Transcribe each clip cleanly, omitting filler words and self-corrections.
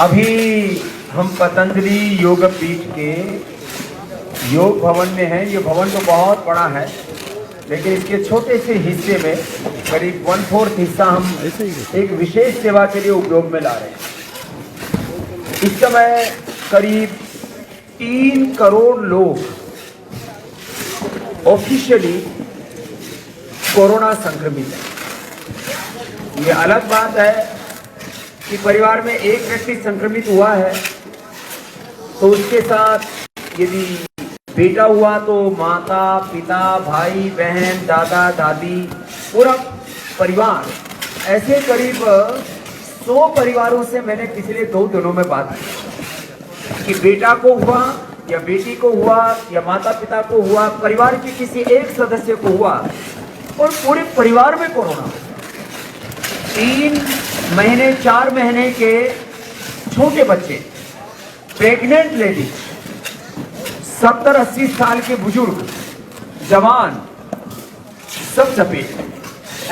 अभी हम पतंजलि योग पीठ के योग भवन में हैं। ये भवन तो बहुत बड़ा है, लेकिन इसके छोटे से हिस्से में करीब 1/4 हिस्सा हम एक विशेष सेवा के लिए उपयोग में ला रहे हैं। इस समय करीब 3 करोड़ लोग ऑफिशियली कोरोना संक्रमित हैं। ये अलग बात है कि परिवार में एक व्यक्ति संक्रमित हुआ है तो उसके साथ यदि बेटा हुआ तो माता पिता भाई बहन दादा दादी पूरा परिवार, ऐसे करीब 100 परिवारों से मैंने पिछले 2 दिनों में बात की कि बेटा को हुआ या बेटी को हुआ या माता पिता को हुआ, परिवार के किसी एक सदस्य को हुआ और पूरे परिवार में कोरोना। 3 महीने 4 महीने के छोटे बच्चे, प्रेग्नेंट लेडी, 70-80 साल के बुजुर्ग, जवान, सब चपेट।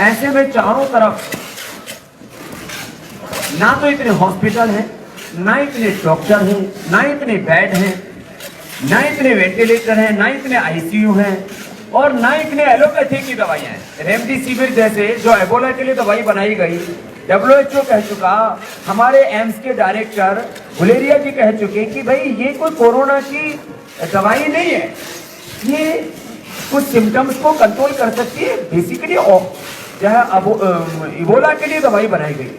ऐसे में चारों तरफ ना तो इतने हॉस्पिटल हैं, ना इतने डॉक्टर हैं, ना इतने बेड हैं, ना इतने वेंटिलेटर हैं, ना इतने आईसीयू हैं और ना इतने एलोपैथी की दवाइयां हैं। रेमडेसिविर जैसे जो एबोला के लिए दवाई बनाई गई, WHO कह चुका, हमारे एम्स के डायरेक्टर गुलेरिया जी कह चुके कि भाई ये कोई कोरोना की दवाई नहीं है, ये कुछ सिम्टम्स को कंट्रोल कर सकती है। बेसिकली इबोला के लिए दवाई बनाई गई है,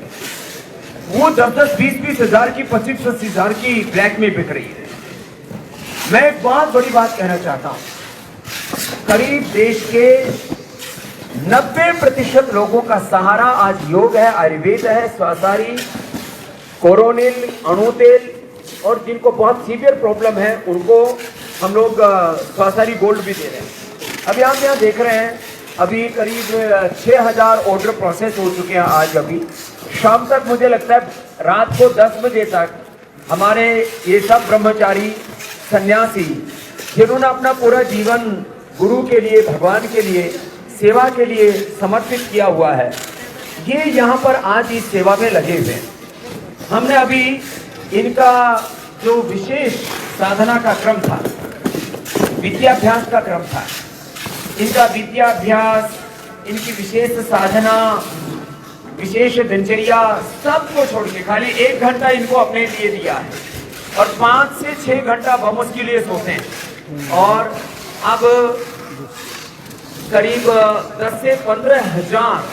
वो 10-10, 20-20 हजार की, 25-25 हजार की ब्लैक में बिक रही है। मैं एक बहुत बड़ी बात कहना चाहता हूं, करीब देश के 90% लोगों का सहारा आज योग है, आयुर्वेद है, स्वासारी, कोरोनिल, अणु तेल, और जिनको बहुत सीवियर प्रॉब्लम है उनको हम लोग स्वासारी गोल्ड भी दे रहे हैं। अभी आप यहाँ देख रहे हैं, अभी करीब 6000 ऑर्डर प्रोसेस हो चुके हैं। आज अभी शाम तक मुझे लगता है रात को 10 बजे तक हमारे ये सब ब्रह्मचारी सन्यासी जिन्होंने अपना पूरा जीवन गुरु के लिए, भगवान के लिए, सेवा के लिए समर्पित किया हुआ है, ये यहाँ पर आज इस सेवा में लगे हुए हैं। हमने अभी इनका जो विशेष साधना का क्रम था, विद्याभ्यास का क्रम था, इनका विद्याभ्यास, इनकी विशेष साधना, विशेष दिनचर्या, सबको छोड़ के खाली 1 घंटा इनको अपने लिए दिया है और 5 से 6 घंटा बमोस के लिए सोते हैं। और अब करीब 10 से 15 हजार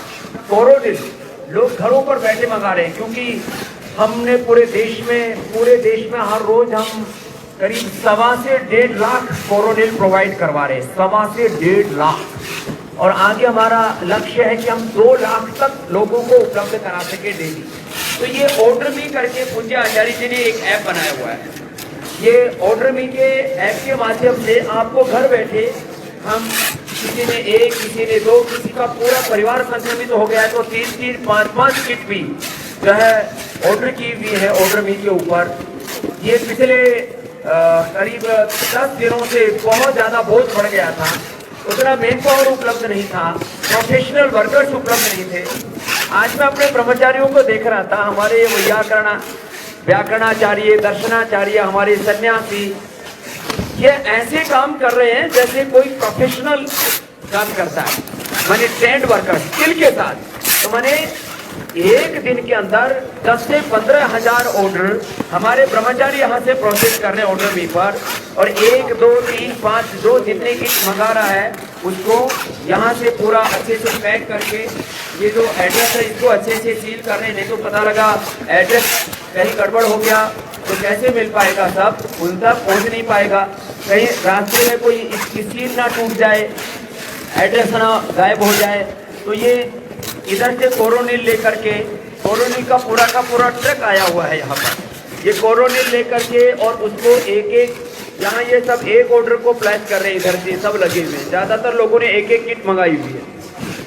कोरोनिल लोग घरों पर बैठे मंगा रहे हैं, क्योंकि हमने पूरे देश में हर रोज हम करीब 1.25 से 1.5 लाख कोरोनिल प्रोवाइड करवा रहे हैं, 1.25 से 1.5 लाख। और आगे हमारा लक्ष्य है कि हम 2 लाख तक लोगों को उपलब्ध करा सके डेली। तो ये ऑर्डर मी करके पूज्य आचार्य जी ने एक ऐप बनाया हुआ है। ये ऑर्डर मी के ऐप के माध्यम से आपको घर बैठे हम, किसी ने 1, किसी ने 2, किसी का पूरा परिवार संक्रमित हो गया है तो 3-3, 5-5 किट भी जो है ऑर्डर की हुई है ऑर्डर मी के ऊपर। ये पिछले करीब 10 दिनों से बहुत ज़्यादा बोझ बढ़ गया था, उतना मेन पावर उपलब्ध नहीं था, प्रोफेशनल वर्कर्स उपलब्ध नहीं थे। आज मैं अपने ब्रह्मचारियों को देख रहा था, हमारे व्याकरणाचार्य, दर्शनाचार्य, हमारे सन्यासी, ये ऐसे काम कर रहे हैं जैसे कोई प्रोफेशनल काम करता है, माने ट्रेंड वर्कर स्किल के साथ। तो मैंने एक दिन के अंदर 10 से 15 हजार ऑर्डर हमारे ब्रह्मचारी यहाँ से प्रोसेस कर रहे हैं ऑर्डर मी पर, और 1, 2, 3, 5 जो जितने किट मंगा रहा है उसको यहाँ से पूरा अच्छे से पैक करके, ये जो एड्रेस है इसको अच्छे से सील कर रहे हैं। नहीं तो पता लगा एड्रेस कहीं गड़बड़ हो गया तो कैसे मिल पाएगा, सब उन तक पहुँच नहीं पाएगा, कहीं रास्ते में कोई सील ना टूट जाए, एड्रेस ना गायब हो जाए। तो ये इधर से कोरोनिल लेकर के, कोरोनिल का पूरा ट्रक आया हुआ है यहाँ पर, ये कोरोनिल लेकर के और उसको एक यहाँ ये सब एक ऑर्डर को प्लेस कर रहे हैं, इधर से सब लगे हुए हैं। ज़्यादातर लोगों ने एक किट मंगाई हुई है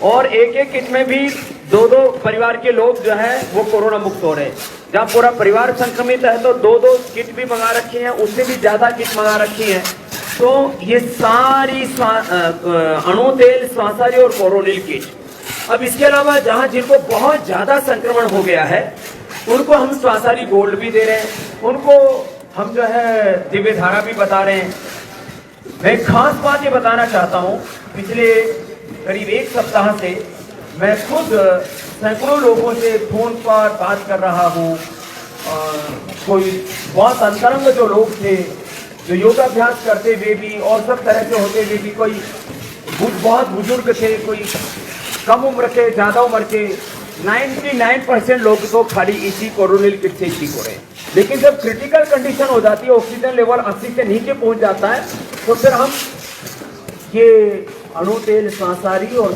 और एक किट में भी 2-2 परिवार के लोग जो है वो कोरोना मुक्त हो रहे हैं। जहाँ पूरा परिवार संक्रमित है तो 2-2 किट भी मंगा रखी हैं, उससे भी ज़्यादा किट मंगा रखी हैं। तो ये सारी अणु तेल, स्वासारी और कोरोनिल किट। अब इसके अलावा जहाँ जिनको बहुत ज़्यादा संक्रमण हो गया है उनको हम स्वासारी गोल्ड भी दे रहे हैं, उनको हम जो है दिव्य धारा भी बता रहे हैं। मैं एक खास बात ये बताना चाहता हूँ, पिछले करीब एक सप्ताह से मैं खुद सैकड़ों लोगों से फोन पर बात कर रहा हूँ। कोई बहुत अंतरंग जो लोग थे, जो योगाभ्यास करते हुए भी और सब तरह के होते हुए भी, कोई बहुत बुजुर्ग थे, कोई कम उम्र के, ज़्यादा उम्र के, 99% लोग तो खाली इसी कोरोनिल किट से ठीक हो रहे हैं। लेकिन जब क्रिटिकल कंडीशन हो जाती है, ऑक्सीजन लेवल 80 से नीचे पहुंच जाता है, तो फिर हम ये अणु तेल स्वासारी और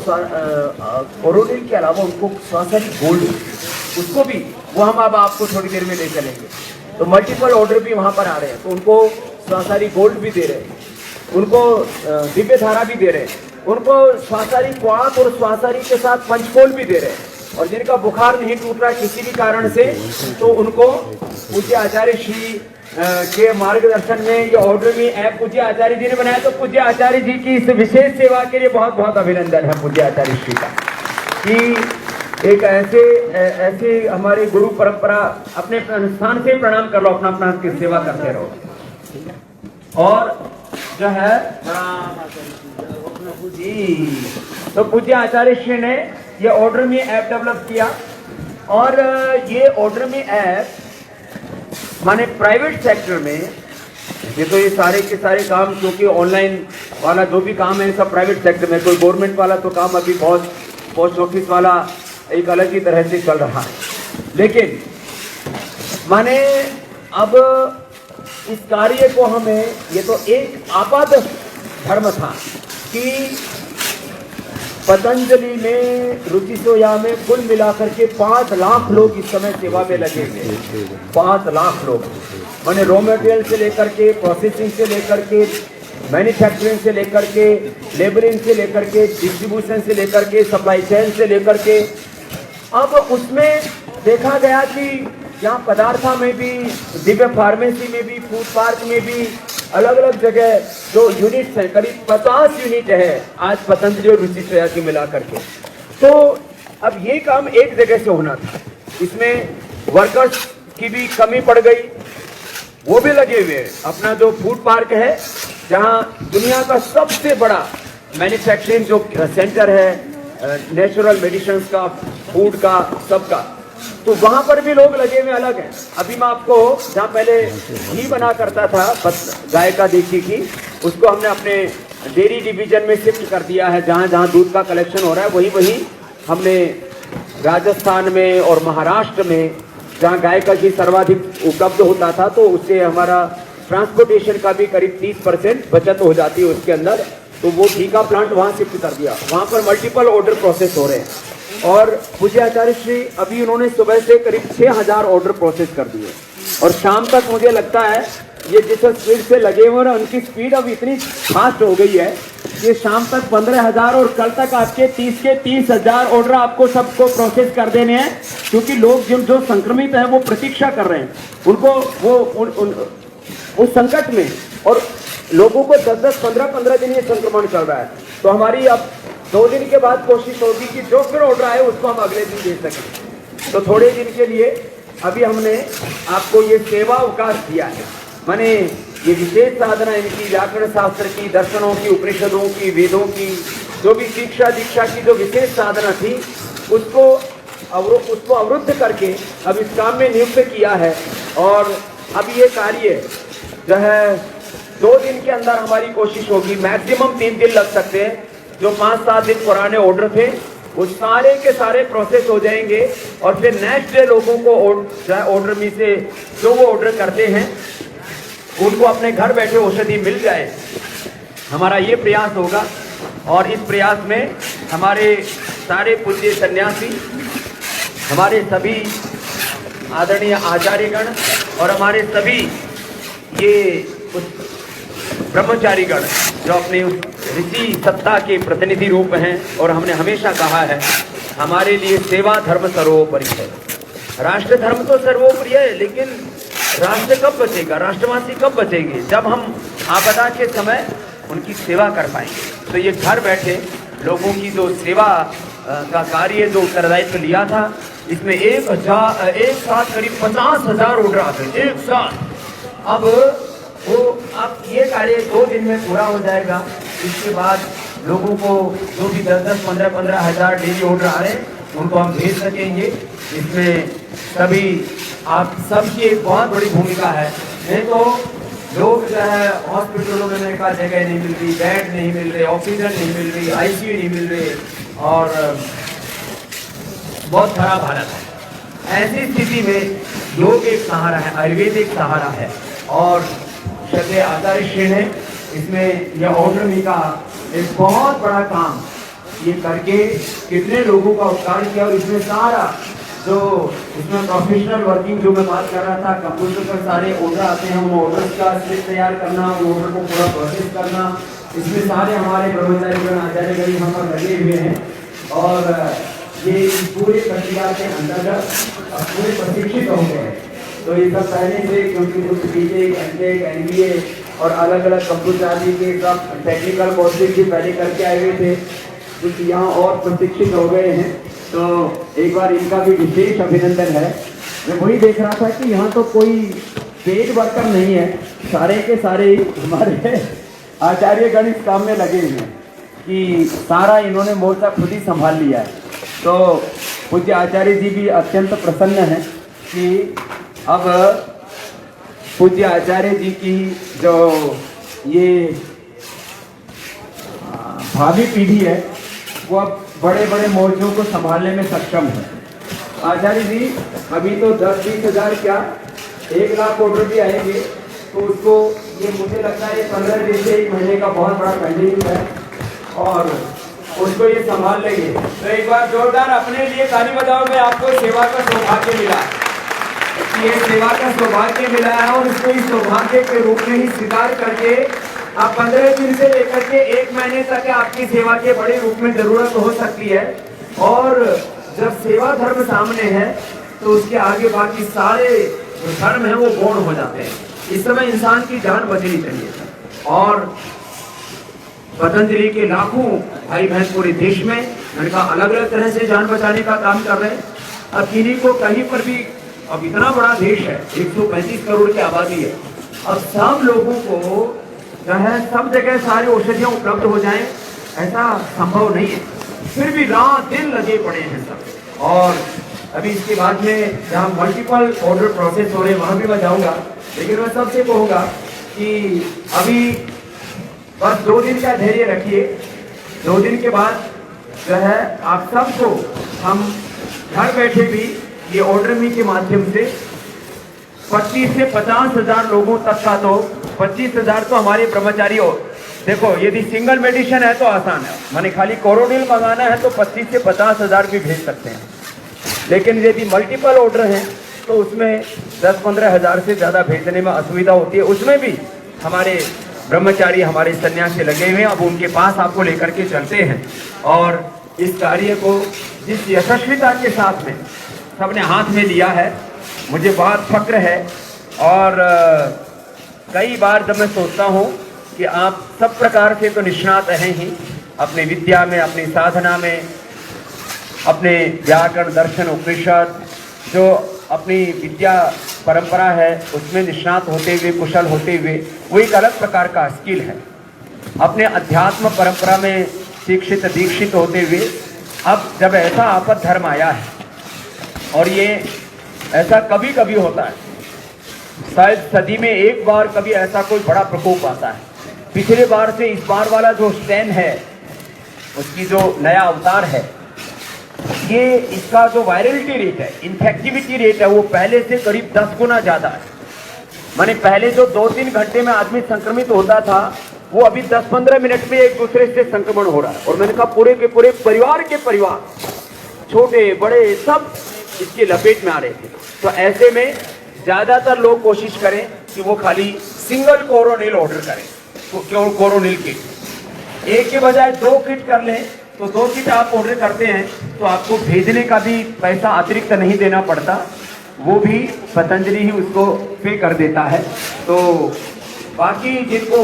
कोरोनिल के अलावा उनको स्वासारी गोल्ड, उसको भी वो हम अब आपको थोड़ी देर में ले चलेंगे। तो मल्टीपल ऑर्डर भी वहाँ पर आ रहे हैं, तो उनको स्वासारी गोल्ड भी दे रहे हैं, उनको दिव्य धारा भी दे रहे हैं, उनको स्वासारी क्वाथ और स्वासारी के साथ पंचकोल भी दे रहे हैं। और जिनका बुखार नहीं टूट रहा किसी भी कारण से, तो उनको पूज्य आचार्य श्री के मार्गदर्शन में ये ऑर्डर में ऐप पूज्य आचार्य जी ने बनाया। तो पूज्य आचार्य जी की इस विशेष सेवा के लिए बहुत बहुत अभिनंदन है पूज्य आचार्य श्री का, कि एक ऐसे हमारे गुरु परंपरा, अपने स्थान से प्रणाम कर लो, अपना अपना की सेवा करते रहो। और जो है जी, तो पूज्य आचार्य श्री ने ये ऑर्डर में ऐप डेवलप किया। और ये ऑर्डर में ऐप माने प्राइवेट सेक्टर में, ये तो ये सारे के सारे काम क्योंकि ऑनलाइन वाला जो भी काम है सब प्राइवेट सेक्टर में, कोई गवर्नमेंट वाला तो काम अभी बहुत, पोस्ट ऑफिस वाला एक अलग ही तरह से चल रहा है। लेकिन माने अब इस कार्य को हमें, ये तो एक आपात धर्म था कि पतंजलि में, रुचि सोया में कुल मिलाकर के 5 लाख लोग इस समय सेवा में लगे हुए। 5 लाख लोग, माने रॉ मटेरियल से लेकर के, प्रोसेसिंग से लेकर के, मैन्युफैक्चरिंग से लेकर के, लेबरिंग से लेकर के, डिस्ट्रीब्यूशन से लेकर के, सप्लाई चेन से लेकर के। अब उसमें देखा गया कि यहाँ पदार्था में भी, दिव्य फार्मेसी में भी, फूड पार्क में भी, अलग अलग जगह जो यूनिट्स हैं, करीब 50 यूनिट है आज पतंजलि और रुचि सोया की मिलाकर के। तो अब ये काम एक जगह से होना था, इसमें वर्कर्स की भी कमी पड़ गई, वो भी लगे हुए हैं। अपना जो फूड पार्क है, जहाँ दुनिया का सबसे बड़ा मैन्युफैक्चरिंग जो सेंटर है, नेचुरल मेडिसिन का, फूड का, सबका, तो वहां पर भी लोग लगे हुए अलग हैं। अभी मैं आपको, जहाँ पहले घी बना करता था गाय का देसी घी, उसको हमने अपने डेयरी डिवीजन में शिफ्ट कर दिया है। जहाँ जहाँ दूध का कलेक्शन हो रहा है, वही हमने राजस्थान में और महाराष्ट्र में, जहाँ गाय का घी सर्वाधिक उपलब्ध होता था, तो उससे हमारा ट्रांसपोर्टेशन का भी करीब 30% बचत हो जाती है उसके अंदर। तो वो घी का प्लांट वहाँ शिफ्ट कर दिया, वहाँ पर मल्टीपल ऑर्डर प्रोसेस हो रहे हैं। और पूज्य आचार्य श्री अभी उन्होंने सुबह से करीब 6000 ऑर्डर प्रोसेस कर दिए, और शाम तक मुझे लगता है ये जिस स्पीड से लगे हुए हैं, उनकी स्पीड अब इतनी फास्ट हो गई है कि शाम तक 15,000 और कल तक आपके 30,000 ऑर्डर आपको सबको प्रोसेस कर देने हैं। क्योंकि लोग जो संक्रमित हैं वो प्रतीक्षा कर रहे हैं, उनको वो उस संकट में, और लोगों को 10-10, 15-15 दिन ये संक्रमण चल रहा है। तो हमारी अब 2 दिन के बाद कोशिश होगी कि जो फिर ऑर्डर आए उसको हम अगले दिन दे सकें। तो थोड़े दिन के लिए अभी हमने आपको ये सेवा अवकाश दिया है, माने ये विशेष साधना इनकी, व्याकरण शास्त्र की, दर्शनों की, उपनिषदों की, वेदों की, जो भी शिक्षा दीक्षा की जो विशेष साधना थी, उसको अवरुद्ध करके अब इस काम में नियुक्त किया है। और अब ये कार्य जो है 2 दिन के अंदर हमारी कोशिश होगी, मैक्सिमम 3 दिन लग सकते हैं। जो 5-7 दिन पुराने ऑर्डर थे वो सारे के सारे प्रोसेस हो जाएंगे, और फिर नेक्स्ट डे लोगों को ऑर्डर में से जो वो ऑर्डर करते हैं उनको अपने घर बैठे औषधि मिल जाए। हमारा ये प्रयास होगा, और इस प्रयास में हमारे सारे पूज्य सन्यासी, हमारे सभी आदरणीय आचार्यगण और हमारे सभी ये ब्रह्मचारीगण जो अपने ऋषि सत्ता के प्रतिनिधि रूप हैं, और हमने हमेशा कहा है हमारे लिए सेवा धर्म सर्वोपरि है। राष्ट्र धर्म तो सर्वोपरि है, लेकिन राष्ट्र कब बचेगा, राष्ट्रवासी कब बचेंगे, जब हम आपदा के समय उनकी सेवा कर पाएंगे। तो ये घर बैठे लोगों की जो सेवा का कार्य, जो उत्तरदायित्व लिया था, इसमें एक साथ करीब 50,000 ऑर्डर आते हैं एक साथ। अब ये कार्य 2 दिन में पूरा हो जाएगा। इसके बाद लोगों को जो भी 10-10, 15-15 हज़ार डेली ऑर्डर आ रहे हैं उनको हम भेज सकेंगे। इसमें सभी आप सबकी एक बहुत बड़ी भूमिका है। नहीं तो लोग जो है हॉस्पिटलों में मेरे पास जगह नहीं मिल रही, बेड नहीं मिल रहे, ऑक्सीजन नहीं मिल रही, आईसीयू नहीं मिल रही और बहुत खराब हालत है। ऐसी स्थिति में योग एक सहारा है, आयुर्वेद एक सहारा है और श्रद्धेय आचार्य श्री ने इसमें यह ऑर्डर का एक बहुत बड़ा काम ये करके कितने लोगों का उपकार किया। और इसमें सारा जो इसमें प्रोफेशनल वर्किंग जो मैं बात कर रहा था, कंप्यूटर पर सारे ऑर्डर आते हैं, उन ऑर्डर्स का स्क्रिप्ट तैयार करना, उन ऑर्डर को पूरा प्रोसेस करना, इसमें सारे हमारे ब्रह्मचारीगण आचार्यगण यहाँ पर लगे हुए हैं। और ये पूरे प्रक्रिया के अंतर्गत पूरे प्रशिक्षित हो गए हैं। तो ये सब पहले से, क्योंकि कुछ बीटेक, एमटेक, एमबीए और अलग अलग कंप्यूटर आदि के सब टेक्निकल कोर्सेज भी पहले करके आए हुए थे, कुछ यहाँ और प्रशिक्षित हो गए हैं। तो एक बार इनका भी विशेष अभिनंदन है। मैं वही देख रहा था कि यहाँ तो कोई पेड वर्कर नहीं है, सारे के सारे हमारे आचार्यगण इस काम में लगे हुए हैं कि सारा इन्होंने मोर्चा खुद ही संभाल लिया है। तो पूज्य आचार्य जी भी अत्यंत प्रसन्न हैं कि अब पूज्य आचार्य जी की जो ये भावी पीढ़ी है वो अब बड़े बड़े मोर्चों को संभालने में सक्षम है। आचार्य जी अभी तो 10-20 हज़ार क्या 1 लाख ऑर्डर भी आएंगे तो उसको ये मुझे लगता है 15 दिन से 1 महीने का बहुत बड़ा पेंडिंग है और उसको ये संभाल लेंगे। तो एक बार जोरदार अपने लिए ताली बजाओ। में आपको सेवा का सौभाग्य मिला, ये सेवा का सौभाग्य मिला है और इसको इस सौभाग्य के रूप में ही स्वीकार करके आप 15 दिन से लेकर के 1 महीने तक आपकी सेवा के बड़े रूप में जरूरत हो सकती है। और जब सेवा धर्म सामने है तो उसके आगे बाकी सारे जो धर्म है वो गौण हो जाते हैं। इस समय इंसान की जान बचनी चाहिए और पतंजलि के लाखों भाई बहन पूरे देश में उनका अलग अलग तरह से जान बचाने का काम कर रहे हैं। अब किन्हीं को कहीं पर भी, अब इतना बड़ा देश है, 135 करोड़ की आबादी है, अब सब लोगों को जो है सब जगह सारी औषधियाँ उपलब्ध हो जाएं ऐसा संभव नहीं है। फिर भी रात दिन लगे पड़े हैं सब। और अभी इसके बाद में जहाँ मल्टीपल ऑर्डर प्रोसेस हो रहे हैं वहाँ भी मैं जाऊँगा, लेकिन मैं सबसे कहूँगा कि अभी बस 2 दिन का धैर्य रखिए। 2 दिन के बाद जो है आप सबको हम घर बैठे भी ये ऑर्डर मी के माध्यम से 25 से 50 हज़ार लोगों तक का, तो 25 हज़ार तो हमारे ब्रह्मचारी हो। देखो यदि सिंगल मेडिसिन है तो आसान है, माने खाली कोरोनिल मंगाना है तो 25 से 50 हज़ार भी भेज सकते हैं। लेकिन यदि मल्टीपल ऑर्डर हैं तो उसमें 10-15 हज़ार से ज़्यादा भेजने में असुविधा होती है। उसमें भी हमारे ब्रह्मचारी, हमारे सन्यासी लगे हुए हैं। अब उनके पास आपको लेकर के चलते हैं और इस कार्य को जिस यशस्विता के साथ में सबने हाथ में लिया है, मुझे बहुत फक्र है। और कई बार जब मैं सोचता हूँ कि आप सब प्रकार से तो निष्णात हैं ही, अपनी विद्या में, अपनी साधना में, अपने व्याकरण, दर्शन, उपनिषद, जो अपनी विद्या परंपरा है उसमें निष्णात होते हुए, कुशल होते हुए, वो एक अलग प्रकार का स्किल है। अपने अध्यात्म परंपरा में शिक्षित दीक्षित होते हुए अब जब ऐसा आपद धर्म आया है, और ये ऐसा कभी कभी होता है, शायद सदी में एक बार कभी ऐसा कोई बड़ा प्रकोप आता है। पिछले बार से इस बार वाला जो स्ट्रेन है, उसकी जो नया अवतार है, ये इसका जो वायरलिटी रेट है, इन्फेक्टिविटी रेट है, वो पहले से करीब 10 गुना ज़्यादा है। माने पहले जो 2-3 घंटे में आदमी संक्रमित होता था, वो अभी 10-15 मिनट में एक दूसरे से संक्रमण हो रहा है। और मैंने कहा पूरे के पूरे परिवार के परिवार, छोटे बड़े सब इसके लपेट में आ रहे थे। तो ऐसे में ज़्यादातर लोग कोशिश करें कि वो खाली सिंगल कोरोनिल ऑर्डर करें, तो कोरोनिल किट, एक के बजाय 2 किट कर लें। तो 2 किट आप ऑर्डर करते हैं तो आपको भेजने का भी पैसा अतिरिक्त नहीं देना पड़ता, वो भी पतंजलि ही उसको पे कर देता है। तो बाकी जिनको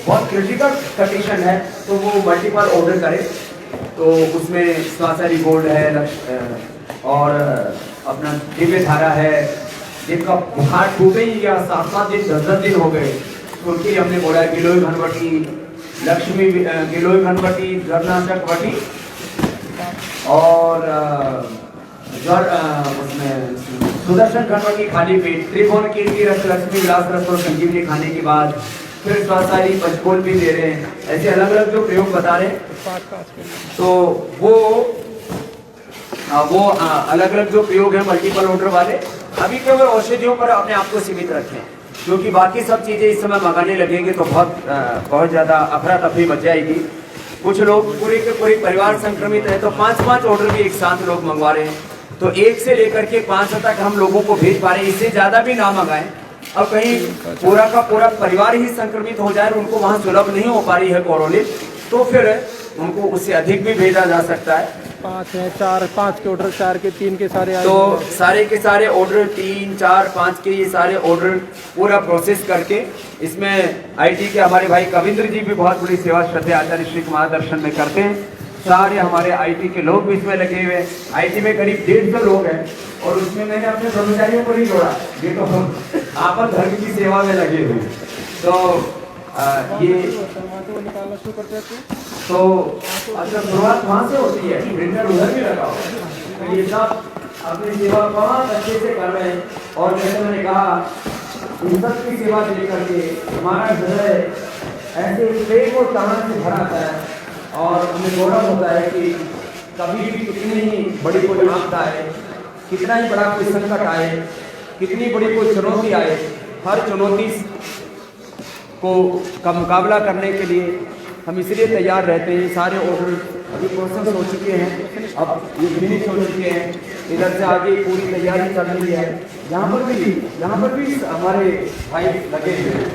बहुत क्रिटिकल कंडीशन है तो वो मल्टीपल ऑर्डर करें। तो उसमें स्वासारी गोल्ड है और अपना दिव्य धारा है, जिनका बुखार टूटे ही गया 7-7 दिन 10-10 दिन हो गए, तो उनके लिए हमने बोला गिलोय घनवटी, लक्ष्मी गिलोय घनवटी, जरनाशक वटी और उसमें सुदर्शन घनवटी खाली पेट, त्रिभुवन कीर्ति रस, लक्ष्मी विलास रस और संजीवनी खाने के बाद फिर स्वास्थ्य पंचकोल भी दे रहे हैं। ऐसे अलग अलग जो प्रयोग बता रहे हैं, तो वो अलग अलग जो प्रयोग है मल्टीपल ऑर्डर वाले, अभी केवल औषधियों पर अपने आप को सीमित रखें, क्योंकि बाकी सब चीजें इस समय मंगाने लगेंगे तो बहुत ज्यादा अफरा तफरी मच जाएगी। कुछ लोग पूरे के पूरे परिवार संक्रमित है, तो 5-5 ऑर्डर भी एक साथ लोग मंगवा रहे हैं, तो 1 से लेकर के 5 तक हम लोगों को भेज पा रहे हैं। इससे ज्यादा भी ना मंगाएं, अब कहीं पूरा का पूरा परिवार ही संक्रमित हो जाए, उनको वहां सुलभ नहीं हो पा रही है कोरोलिन, तो फिर उनको उससे अधिक भी भेजा जा सकता है। 5 है, 4, 5 के ऑर्डर, 4 के, 3 के सारे, तो सारे के सारे ऑर्डर 3, 4, 5 के ये सारे ऑर्डर पूरा प्रोसेस करके, इसमें आईटी के हमारे भाई कविंद्र जी भी बहुत बड़ी सेवा श्रद्धेय आचार्य श्री के मार्गदर्शन में करते हैं। सारे हमारे आईटी के लोग भी इसमें लगे हुए हैं। आईटी में करीब 150 लोग हैं और उसमें मैंने अपने कर्मचारियों को नहीं जोड़ा, ये तो हम आपन धर्म की सेवा में लगे हुए। तो ये तो अच्छा शुरुआत वहाँ से होती है, प्रिंटर उधर भी लगाओ, तो ये सब अपनी सेवा बहुत अच्छे से कर रहे हैं। और जैसे मैंने कहा, इन सब की सेवा दे करके हमारा हृदय ऐसे प्रेम और तमन्ना से भरा आता है और हमें गौरव होता है कि कभी भी कितनी ही बड़ी कोई आपदा आए, कितना ही बड़ा कोई संकट आए, कितनी बड़ी कोई चुनौती आए, हर चुनौती का मुकाबला करने के लिए हम इसलिए तैयार रहते हैं। सारे ऑर्डर अभी प्रोसेस हो चुके हैं, अब ये फिनिश हो चुके हैं, इधर से आगे पूरी तैयारी चल रही है। यहाँ पर भी हमारे भाई लगे हुए हैं,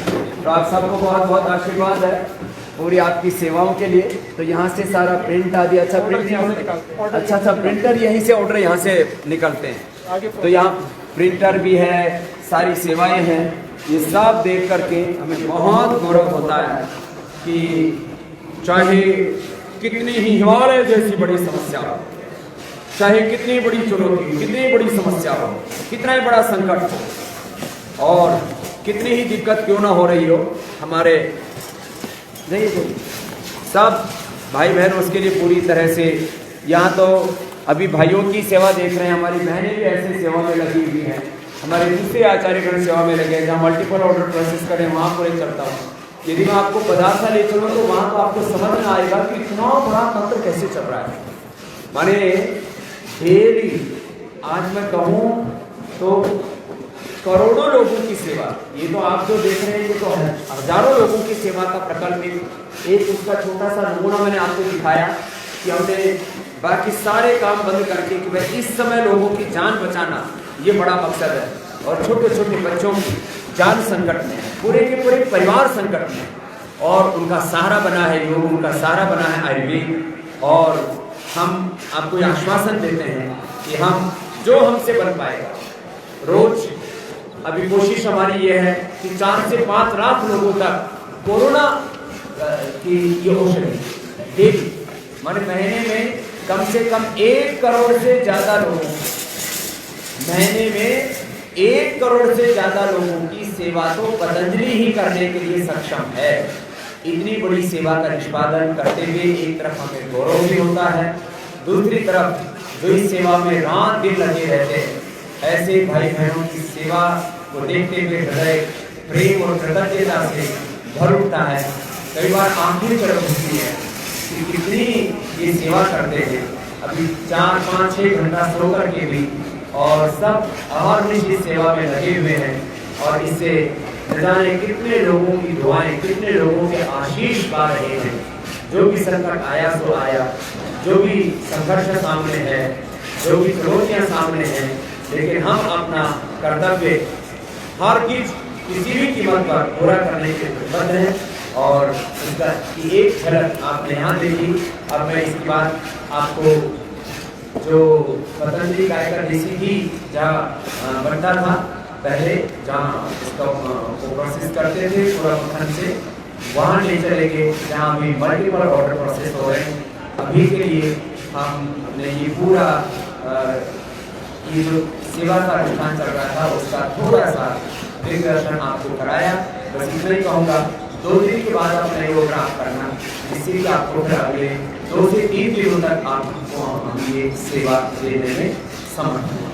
तो आप सबको बहुत बहुत आशीर्वाद है पूरी आपकी सेवाओं के लिए। तो यहाँ से सारा प्रिंट आदि अच्छा प्रिंटर यहीं से ऑर्डर यहाँ से निकलते हैं, तो यहाँ प्रिंटर भी है, सारी सेवाएं हैं। ये सब देख करके हमें बहुत गौरव होता है कि चाहे कितनी ही हिमालय जैसी बड़ी समस्या हो, चाहे कितनी बड़ी चुनौती, कितनी बड़ी समस्या हो, कितना ही बड़ा संकट हो और कितनी ही दिक्कत क्यों ना हो रही हो, हमारे सब भाई बहन उसके लिए पूरी तरह से, यहाँ तो अभी भाइयों की सेवा देख रहे हैं, हमारी बहनें भी ऐसे सेवा में लगी हुई हैं, हमारे दूसरे आचार्यगण सेवा में लगे हैं, जहाँ मल्टीपल ऑर्डर प्रोसेस करें वहाँ पर चलता हूँ। यदि मैं आपको पदार्थ ले चलूँ तो वहाँ तो आपको समझ में आएगा कि इतना बड़ा तंत्र कैसे चल रहा है। माने डेली आज मैं कहूँ तो करोड़ों लोगों की सेवा, ये तो आप जो देख रहे हैं ये तो हजारों लोगों की सेवा का प्रकल्प। एक उसका छोटा सा नमूना मैंने आपको दिखाया कि हमने बाकी सारे काम बंद करके कि भाई इस समय लोगों की जान बचाना ये बड़ा मकसद है, और छोटे छोटे बच्चों की जान संकट में, पूरे के पूरे परिवार संकट में, और उनका सहारा बना है योग, उनका सहारा बना है आयुर्वेद। और हम आपको ये आश्वासन देते हैं कि हम जो हमसे बन पाएगा, रोज अभी कोशिश हमारी ये है कि 4 से 5 लाख लोगों तक कोरोना की ये औषधि डेली, माने महीने में कम से कम 1 करोड़ से ज्यादा लोगों, महीने में 1 करोड़ से ज्यादा लोगों की सेवा तो पतंजलि ही करने के लिए सक्षम है। इतनी बड़ी सेवा का निष्पादन करते हुए एक तरफ हमें गौरव भी होता है, दूसरी तरफ जो इस सेवा में रात दिन लगे रहते हैं, ऐसे भाई बहनों की सेवा को देखते हुए हृदय प्रेम और कृतज्ञता से भर उठता है। कई बार आंखें चढ़ उठती है कि कितनी ये सेवा करते हैं, अभी 4, 5, 6 घंटा सो करके भी, और सब अहर्निश इस सेवा में लगे हुए हैं। और इससे न जाने कितने लोगों की दुआएं, कितने लोगों के आशीष पा रहे हैं। जो भी संकट आया सो आया, जो भी संघर्ष सामने है, जो भी चुनौतियां सामने हैं, लेकिन हम अपना कर्तव्य हर चीज किसी भी कीमत पर पूरा करने के प्रतिबद्ध हैं। और इसका एक झलक आपने यहाँ देखी। अब मैं इसके बाद आपको जो पतंजलि गायकर देसी घी जहाँ बनता था पहले, जहाँ इसका प्रोसेस करते थे पूरा मक्खन से, वहाँ ले चलेंगे जहाँ अभी मल्टीपल ऑर्डर प्रोसेस हो रहे हैं। अभी के लिए हम अपने ये पूरा ये जो सेवा का रुझान चल रहा था उसका थोड़ा सा दिग्दर्शन आपको कराया। बस इतना ही कहूँगा, 2 दिन के बाद आप नए वो प्राप्त करना, जिससे कि आपको फिर अगले 2 से 3 दिनों तक आपको ये सेवा देने में समर्थ होगा।